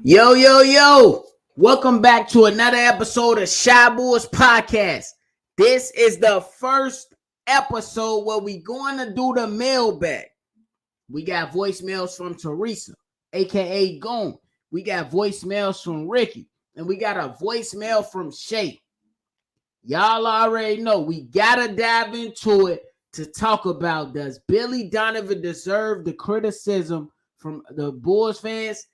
Yo, yo, yo. Welcome back to another episode of Shy Boys Podcast. This is the first episode where we going to do the mailbag. We got voicemails from Teresa, a.k.a. Goon. We got voicemails from Ricky. And we got a voicemail from Shay. Y'all already know we got to dive into it to talk about, does Billy Donovan deserve the criticism from the Bulls fans?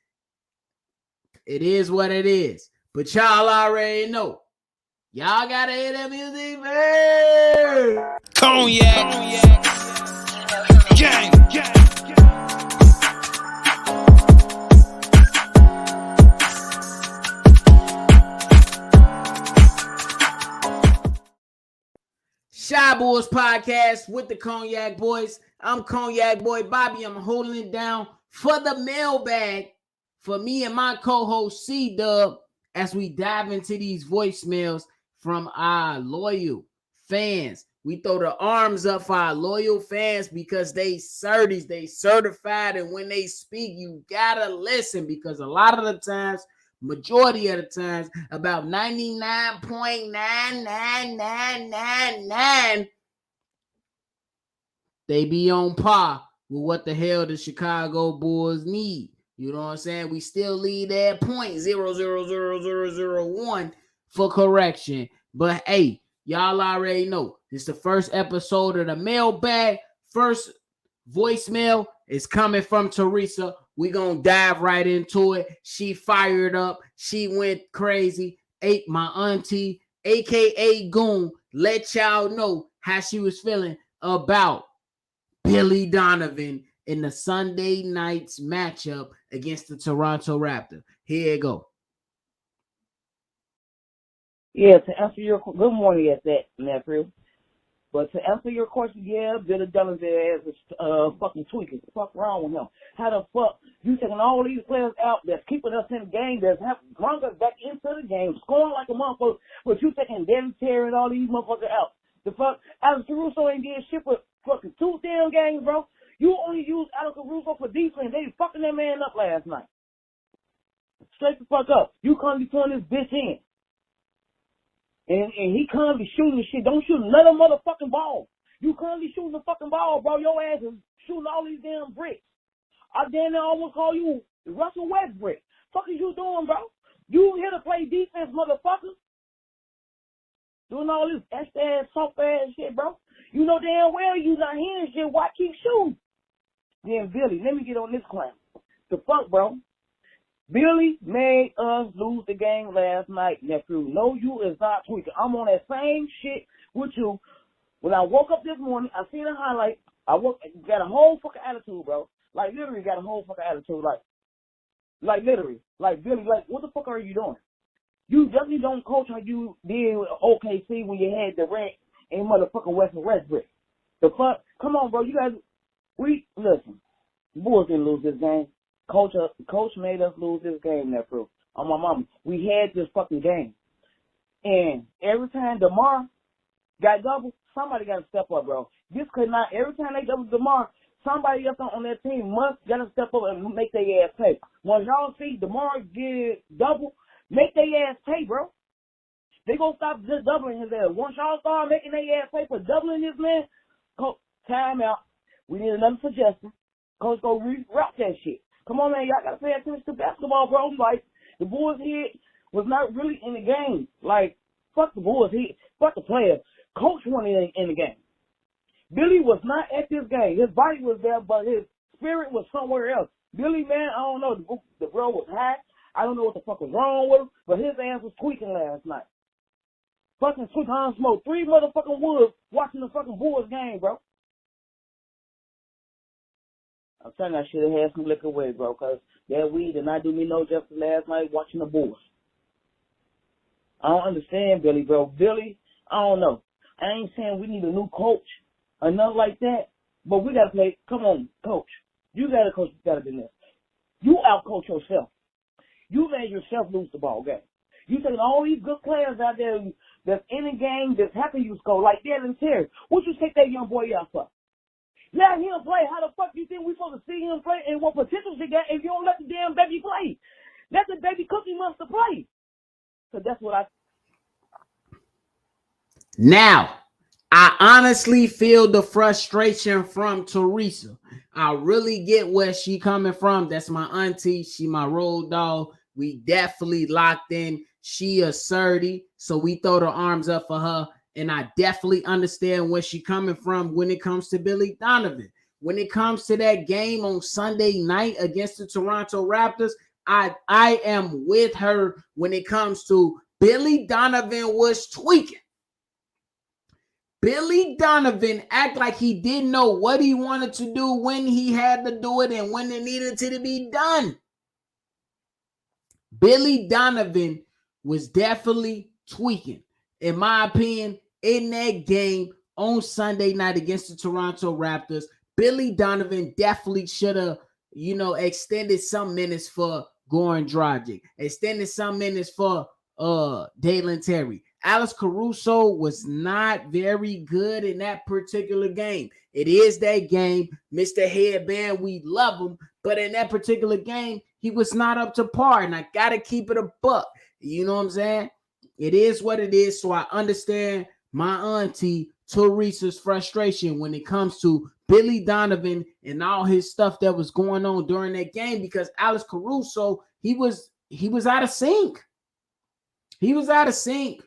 It is what it is. But y'all already know. Y'all gotta hear that music first. Cognac. Gang. Shy Boys Podcast with the Cognac Boys. I'm Cognac Boy Bobby. I'm holding it down for the mailbag for me and my co-host C-Dub as we dive into these voicemails from our loyal fans. We throw the arms up for our loyal fans because they certies, they certified, and when they speak, you gotta listen because a lot of the times, majority of the times, about 99.99999, they be on par with what the hell the Chicago Bulls need. You know what I'm saying? We still lead at 0.000001 for correction. But hey, y'all already know this is the first episode of the mailbag. First voicemail is coming from Teresa. We're going to dive right into it. She fired up. She went crazy. My auntie, a.k.a. Goon, let y'all know how she was feeling about Billy Donovan in the Sunday night's matchup against the Toronto Raptors. Here you go. Yeah, to answer your good morning at that, nephew. But to answer your question, yeah, Billy Donovan is fucking tweaking. The fuck wrong with him? How the fuck you taking all these players out that's keeping us in the game, that's brought us back into the game, scoring like a motherfucker, but you taking Devin Terry and all these motherfuckers out? The fuck, Alex Caruso ain't did shit for fucking 2 damn games, bro. You only use Alex Caruso for defense. They fucking that man up last night. Straight the fuck up. You can't be putting this bitch in. And he can't be shooting shit. Don't shoot another motherfucking ball. You can't be shooting the fucking ball, bro. Your ass is shooting all these damn bricks. I damn near almost call you Russell Westbrook. Fuck is you doing, bro? You here to play defense, motherfucker. Doing all this ass, soft ass shit, bro. You know damn well you not hearing shit. Why keep shooting? Then Billy, let me get on this clown. The fuck, bro? Billy made us lose the game last night, nephew. No, you is not tweaking. I'm on that same shit with you. When I woke up this morning, I seen a highlight. Got a whole fucking attitude, bro. Like, literally got a whole fucking attitude. Like literally. Like, Billy, like, what the fuck are you doing? You definitely don't coach how you did with OKC when you had Durant and motherfucking Westbrook. The fuck? Come on, bro. You guys, listen. The Bulls didn't lose this game. Coach made us lose this game, nephew. On my mama. We had this fucking game. And every time DeMar got double, somebody got to step up, bro. Every time they double DeMar, somebody else on that team got to step up and make their ass pay. Once y'all see DeMar get double, make their ass pay, bro. They gonna stop just doubling his ass. Once y'all start making their ass pay for doubling this man, time out. We need another suggestion. Coach, go reroute that shit. Come on, man. Y'all got to pay attention to basketball, bro. Like, the Bulls hit was not really in the game. Like, fuck the Bulls hit. Fuck the players. Coach wasn't in the game. Billy was not at this game. His body was there, but his spirit was somewhere else. Billy, man, I don't know. The bro was high. I don't know what the fuck was wrong with him, but his ass was tweaking last night. Fucking sweet on smoke. 3 motherfucking woods watching the fucking Bulls game, bro. I'm telling you, I should have had some liquor away, bro, because that weed did not do me no justice last night watching the Bulls. I don't understand Billy, bro. Billy, I don't know. I ain't saying we need a new coach or nothing like that, but we got to play. Come on, coach. You got to coach better than this. You out-coach yourself. You made yourself lose the ball game. You taking all these good players out there that's in the game that's happy you score, like Devin Terry. What you take that young boy out for? Let him play. How the fuck you think we supposed to see him play and what potential he got if you don't let the damn baby play? Let the That's what I. Now, I honestly feel the frustration from Teresa. I really get where she coming from. That's my auntie. She my road dog. We definitely locked in. She assertive, so we throw the arms up for her. And I definitely understand where she coming from when it comes to Billy Donovan. When it comes to that game on Sunday night against the Toronto Raptors, I am with her when it comes to Billy Donovan was tweaking. Billy Donovan act like he didn't know what he wanted to do, when he had to do it, and when it needed to be done. Billy Donovan was definitely tweaking, in my opinion, in that game on Sunday night against the Toronto Raptors. Billy Donovan definitely should have, extended some minutes for Goran Dragic, extended some minutes for Dalen Terry. Alex Caruso was not very good in that particular game. It is that game. Mr. Headband, we love him. But in that particular game, he was not up to par. And I got to keep it a buck. You know what I'm saying? It is what it is. So I understand my auntie Teresa's frustration when it comes to Billy Donovan and all his stuff that was going on during that game, because Alex Caruso, he was out of sync. He was out of sync.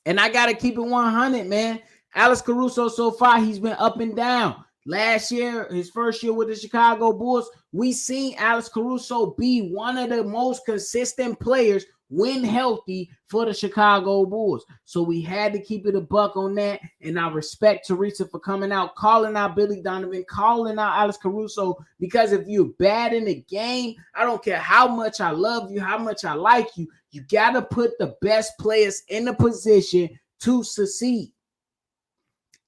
And I got to keep it 100, man. Alex Caruso, so far, he's been up and down. Last year, his first year with the Chicago Bulls, we seen Alex Caruso be one of the most consistent players when healthy for the Chicago Bulls. So we had to keep it a buck on that. And I respect Teresa for coming out, calling out Billy Donovan, calling out Alex Caruso, because if you're bad in the game, I don't care how much I love you, how much I like you, you got to put the best players in the position to succeed.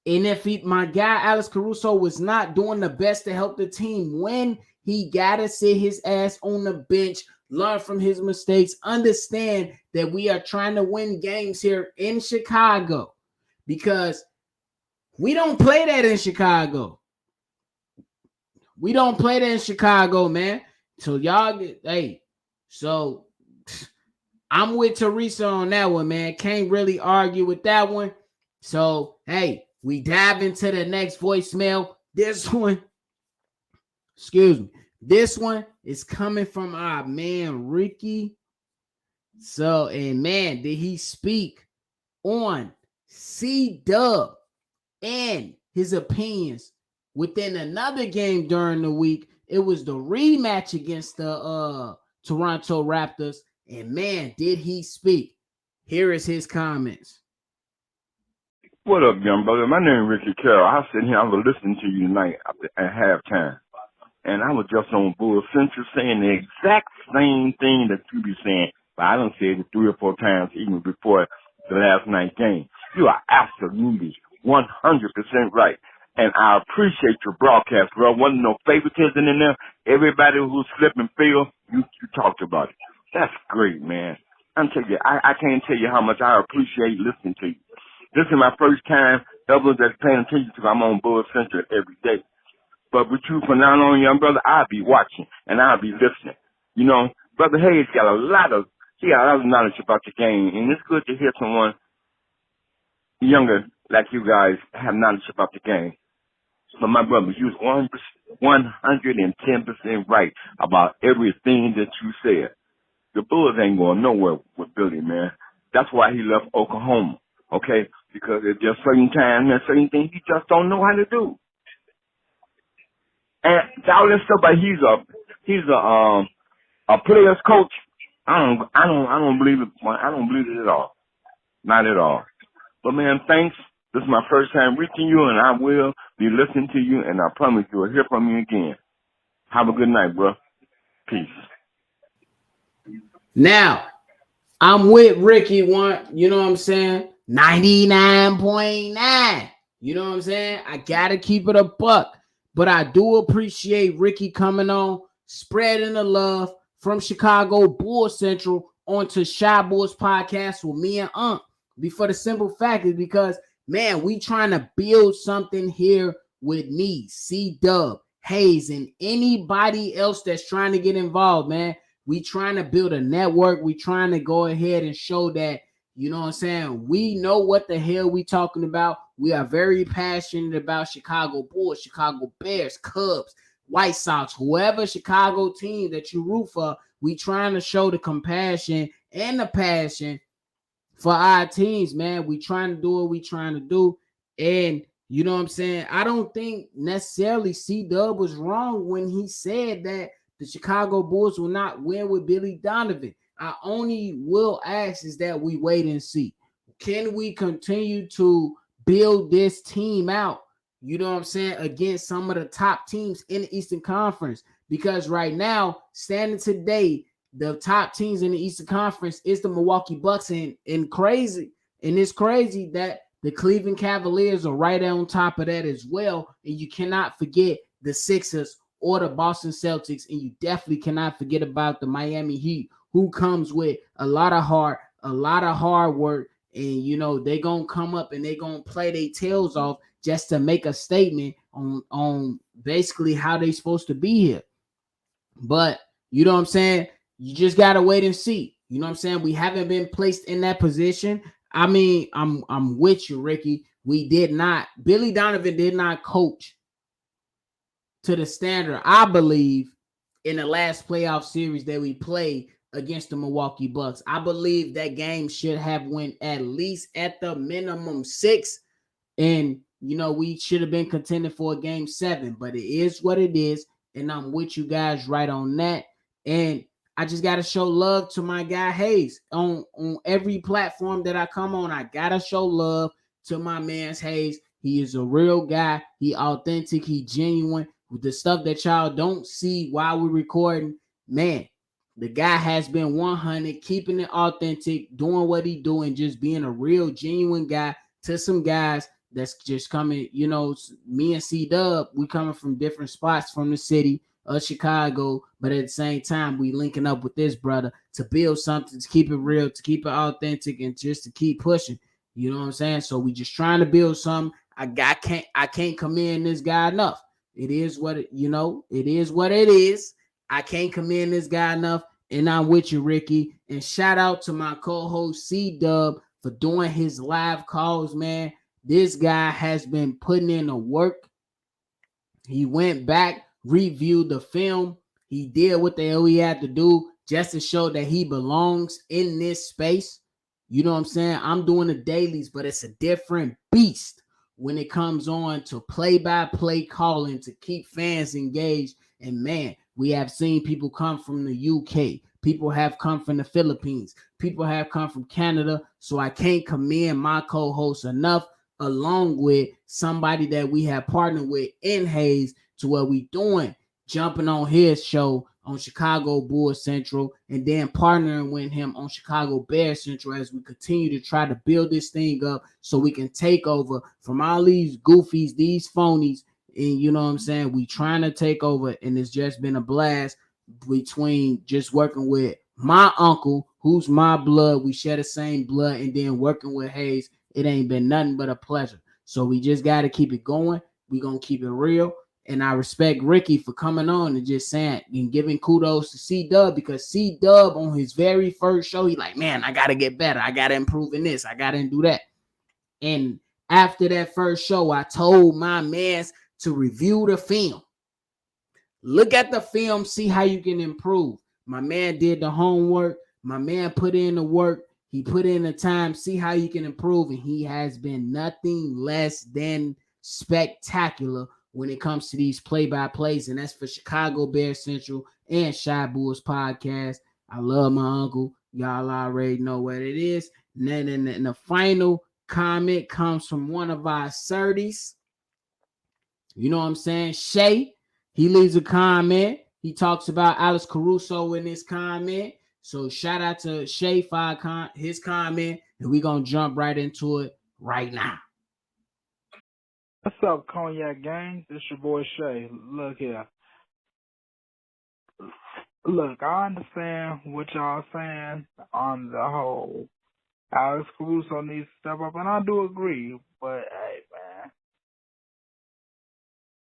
And if my guy Alex Caruso was not doing the best to help the team win, he got to sit his ass on the bench, learn from his mistakes, understand that we are trying to win games here in Chicago, because we don't play that in Chicago. We don't play that in Chicago, man. So y'all so I'm with Teresa on that one, man. Can't really argue with that one. So, hey, we dive into the next voicemail. This one is coming from our man Ricky. So, and man, did he speak on C-Dub and his opinions within another game during the week. It was the rematch against the Toronto Raptors. And man, did he speak. Here is his comments. What up, young brother? My name is Ricky Carroll. I was sitting here, I was listening to you tonight at halftime. And I was just on Bull Central saying the exact same thing that you be saying. But I done said it 3 or 4 times even before the last night's game. You are absolutely 100% right. And I appreciate your broadcast, bro. Wasn't no favoritism in there. Everybody who slipped and fell, you talked about it. That's great, man. I'm telling you, I can't tell you how much I appreciate listening to you. This is my first time ever just paying attention to. I'm on Bull Central every day. But with you from now on, young brother, I'll be watching and I'll be listening. You know, Brother Hayes got a lot of knowledge about the game, and it's good to hear someone younger like you guys have knowledge about the game. But my brother, you was 110% right about everything that you said. The Bulls ain't going nowhere with Billy, man. That's why he left Oklahoma, okay? Because there's just certain times and certain things he just don't know how to do. And all that stuff, but he's a player's coach. I don't believe it. I don't believe it at all. Not at all. But man, thanks. This is my first time reaching you, and I will be listening to you, and I promise you will hear from you again. Have a good night, bro. Peace. Now, I'm with Ricky one, you know what I'm saying? 99.9. You know what I'm saying? I gotta keep it a buck. But I do appreciate Ricky coming on, spreading the love from Chicago Bull Central onto Shy Bulls podcast with me and Unc. For the simple fact is because, man, we trying to build something here with me, C-Dub, Hayes, and anybody else that's trying to get involved, man. We trying to build a network. We trying to go ahead and show that, you know what I'm saying, we know what the hell we talking about. We are very passionate about Chicago Bulls, Chicago Bears, Cubs, White Sox, whoever Chicago team that you root for. We trying to show the compassion and the passion for our teams, man. We trying to do what we trying to do. And you know what I'm saying? I don't think necessarily C-Dub was wrong when he said that the Chicago Bulls will not win with Billy Donovan. I only will ask is that we wait and see. Can we continue to build this team out, you know what I'm saying, against some of the top teams in the Eastern Conference? Because right now, standing today, the top teams in the Eastern Conference is the Milwaukee Bucks, and it's crazy that the Cleveland Cavaliers are right on top of that as well. And you cannot forget the Sixers or the Boston Celtics, and you definitely cannot forget about the Miami Heat, who comes with a lot of hard work, and you know they gonna come up and they gonna play their tails off just to make a statement on basically how they supposed to be here. But you know what I'm saying? You just gotta wait and see. You know what I'm saying? We haven't been placed in that position. I mean, I'm with you, Ricky. Billy Donovan did not coach to the standard, I believe, in the last playoff series that we played against the Milwaukee Bucks. I believe that game should have went at least at the minimum 6. And, you know, we should have been contending for a game 7, but it is what it is. And I'm with you guys right on that. And I just got to show love to my guy Hayes on every platform that I come on. I got to show love to my man's Hayes. He is a real guy. He authentic. He genuine. With the stuff that y'all don't see while we're recording, man, the guy has been 100, keeping it authentic, doing what he doing, just being a real, genuine guy to some guys that's just coming. You know, me and C-Dub, we coming from different spots from the city of Chicago, but at the same time, we linking up with this brother to build something, to keep it real, to keep it authentic, and just to keep pushing. You know what I'm saying? So we just trying to build something. I can't commend this guy enough. It is what it is. I can't commend this guy enough. And I'm with you, Ricky. And shout out to my co-host C-Dub for doing his live calls, man. This guy has been putting in the work. He went back, reviewed the film. He did what the hell he had to do just to show that he belongs in this space. You know what I'm saying? I'm doing the dailies, but it's a different beast when it comes on to play-by-play calling to keep fans engaged. And man, we have seen people come from the UK. People have come from the Philippines. People have come from Canada. So I can't commend my co-host enough, along with somebody that we have partnered with in Hayes, to what we doing, jumping on his show on Chicago Bulls Central, and then partnering with him on Chicago Bears Central as we continue to try to build this thing up so we can take over from all these goofies, these phonies. And you know what I'm saying? We trying to take over, and it's just been a blast between just working with my uncle, who's my blood. We share the same blood, and then working with Hayes. It ain't been nothing but a pleasure. So we just got to keep it going. We going to keep it real. And I respect Ricky for coming on and just saying and giving kudos to C-Dub, because C-Dub on his very first show, he like, man, I got to get better. I got to improve in this. I got to do that. And after that first show, I told my mans to review the film. Look at the film, see how you can improve. My man did the homework. My man put in the work. He put in the time, see how you can improve. And he has been nothing less than spectacular when it comes to these play-by-plays. And that's for Chicago Bears Central and Shy Bulls Podcast. I love my uncle. Y'all already know what it is. And then the final comment comes from one of our Surdies. You know what I'm saying? Shay. He leaves a comment. He talks about Alex Caruso in his comment. So shout out to Shay for his comment. And we're going to jump right into it right now. What's up, Cognac Gang? This your boy Shay. Look here. Look, I understand what y'all saying on the whole. Alex Caruso needs to step up, and I do agree. But, hey, man,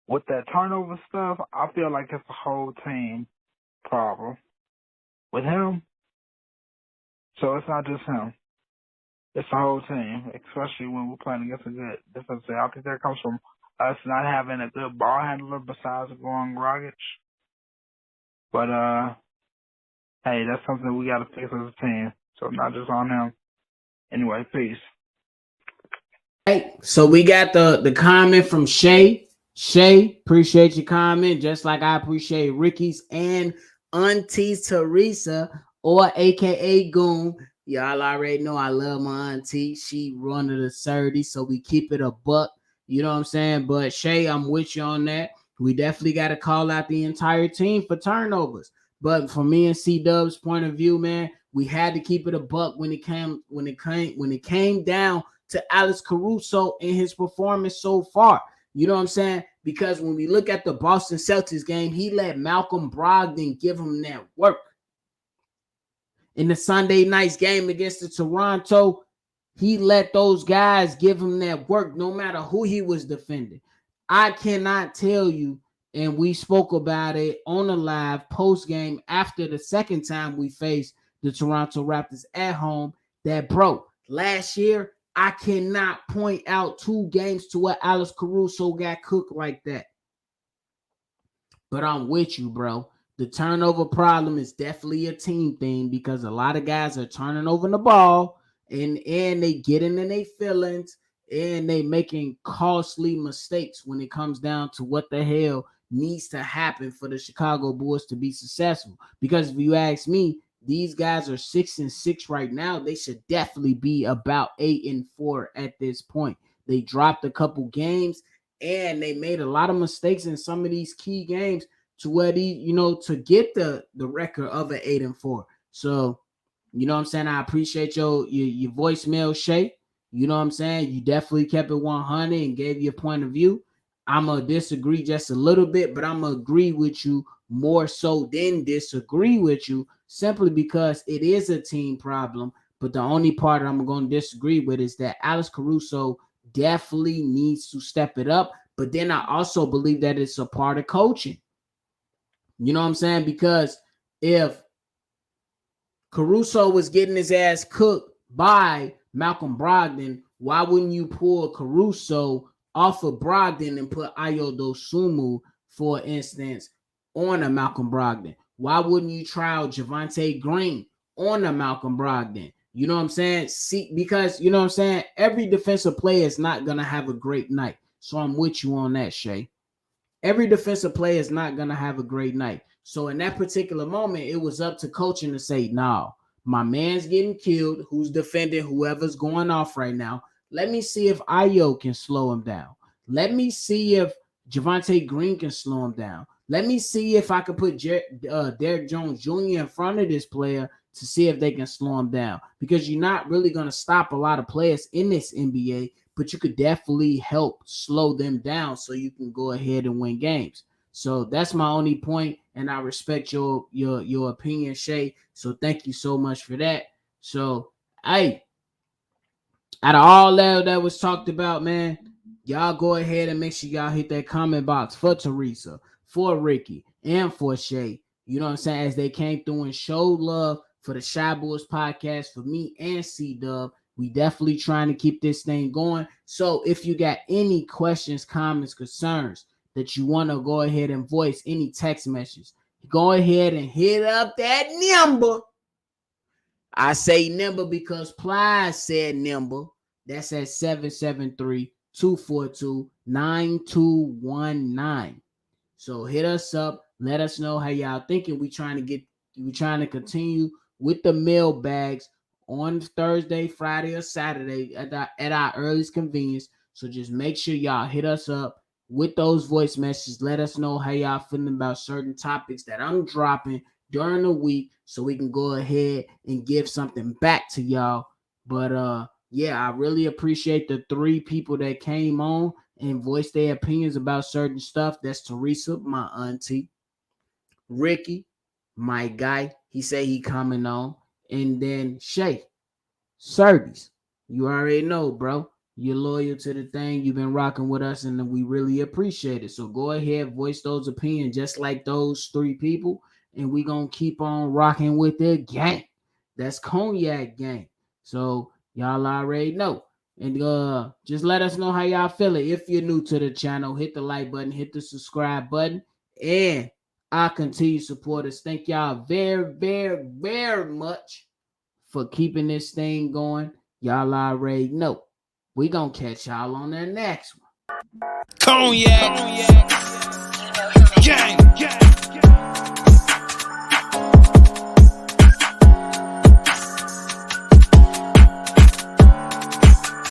with that turnover stuff, I feel like it's a whole team problem. with him. So it's not just him. It's the whole team, especially when we're playing against a good defense. I think that comes from us not having a good ball handler besides Goran Dragic. But, hey, that's something we got to fix as a team. So not just on him. Anyway, peace. Hey, so we got the comment from Shay. Shay, appreciate your comment, just like I appreciate Ricky's and Auntie Teresa, or AKA Goon. Y'all already know I love my auntie. She run to the 30, so we keep it a buck. You know what I'm saying? But Shay, I'm with you on that. We definitely got to call out the entire team for turnovers. But from me and C Dub's point of view, man, we had to keep it a buck when it came down to Alex Caruso in his performance so far. You know what I'm saying? Because when we look at the Boston Celtics game, he let Malcolm Brogdon give him that work. In the Sunday night's game against the Toronto, he let those guys give him that work no matter who he was defending. I cannot tell you, and we spoke about it on the live post game after the second time we faced the Toronto Raptors at home, that bro, last year, I cannot point out 2 games to where Alex Caruso got cooked like that. But I'm with you, bro. The turnover problem is definitely a team thing because a lot of guys are turning over the ball and they getting in their feelings and they making costly mistakes when it comes down to what the hell needs to happen for the Chicago Bulls to be successful. Because if you ask me, these guys are 6-6 right now. They should definitely be about 8-4 at this point. They dropped a couple games and they made a lot of mistakes in some of these key games to where to get the record of an 8-4. So, you know what I'm saying? I appreciate your voicemail, Shay. You know what I'm saying? You definitely kept it 100 and gave your point of view. I'm going to disagree just a little bit, but I'm going to agree with you more so than disagree with you, simply because it is a team problem. But the only part I'm going to disagree with is that Alex Caruso definitely needs to step it up. But then I also believe that it's a part of coaching. You know what I'm saying? Because if Caruso was getting his ass cooked by Malcolm Brogdon, why wouldn't you pull Caruso off of Brogdon and put Ayo Dosunmu, for instance, on a Malcolm Brogdon? Why wouldn't you try out Javonte Green on a Malcolm Brogdon? You know what I'm saying? See, because you know what I'm saying? Every defensive player is not going to have a great night. So I'm with you on that, Shay. Every defensive player is not going to have a great night. So in that particular moment, it was up to coaching to say, no, my man's getting killed. Who's defending whoever's going off right now? Let me see if Ayo can slow him down. Let me see if Javonte Green can slow him down. Let me see if I could put Derrick Jones Jr. in front of this player to see if they can slow him down. Because you're not really going to stop a lot of players in this NBA, but you could definitely help slow them down so you can go ahead and win games. So that's my only point, and I respect your opinion, Shay. So thank you so much for that. So, hey, out of all that was talked about, man, y'all go ahead and make sure y'all hit that comment box for Teresa, for Ricky, and for Shay. You know what I'm saying? As they came through and showed love for the Shy Boys podcast, for me and C-Dub. We definitely trying to keep this thing going. So if you got any questions, comments, concerns that you want to go ahead and voice, any text messages, go ahead and hit up that number. I say number because Plies said number. That's at 773-242-9219. So hit us up. Let us know how y'all thinking. We trying to continue with the mailbags on Thursday, Friday, or Saturday at our earliest convenience. So just make sure y'all hit us up with those voice messages. Let us know how y'all feeling about certain topics that I'm dropping during the week so we can go ahead and give something back to y'all. But yeah, I really appreciate the 3 people that came on and voiced their opinions about certain stuff. That's Teresa, my auntie, Ricky, my guy. He said he coming on. And then Shay, Serbies. You already know, bro. You're loyal to the thing. You've been rocking with us, and we really appreciate it. So go ahead, voice those opinions just like those 3 people. and we gonna keep on rocking with the gang. That's Cognac Gang. So y'all already know. And just let us know how y'all feeling. If you're new to the channel, hit the like button, hit the subscribe button, and our continued supporters. Thank y'all very, very, very much for keeping this thing going. Y'all already know. We gonna catch y'all on the next one. Cognac. Gang.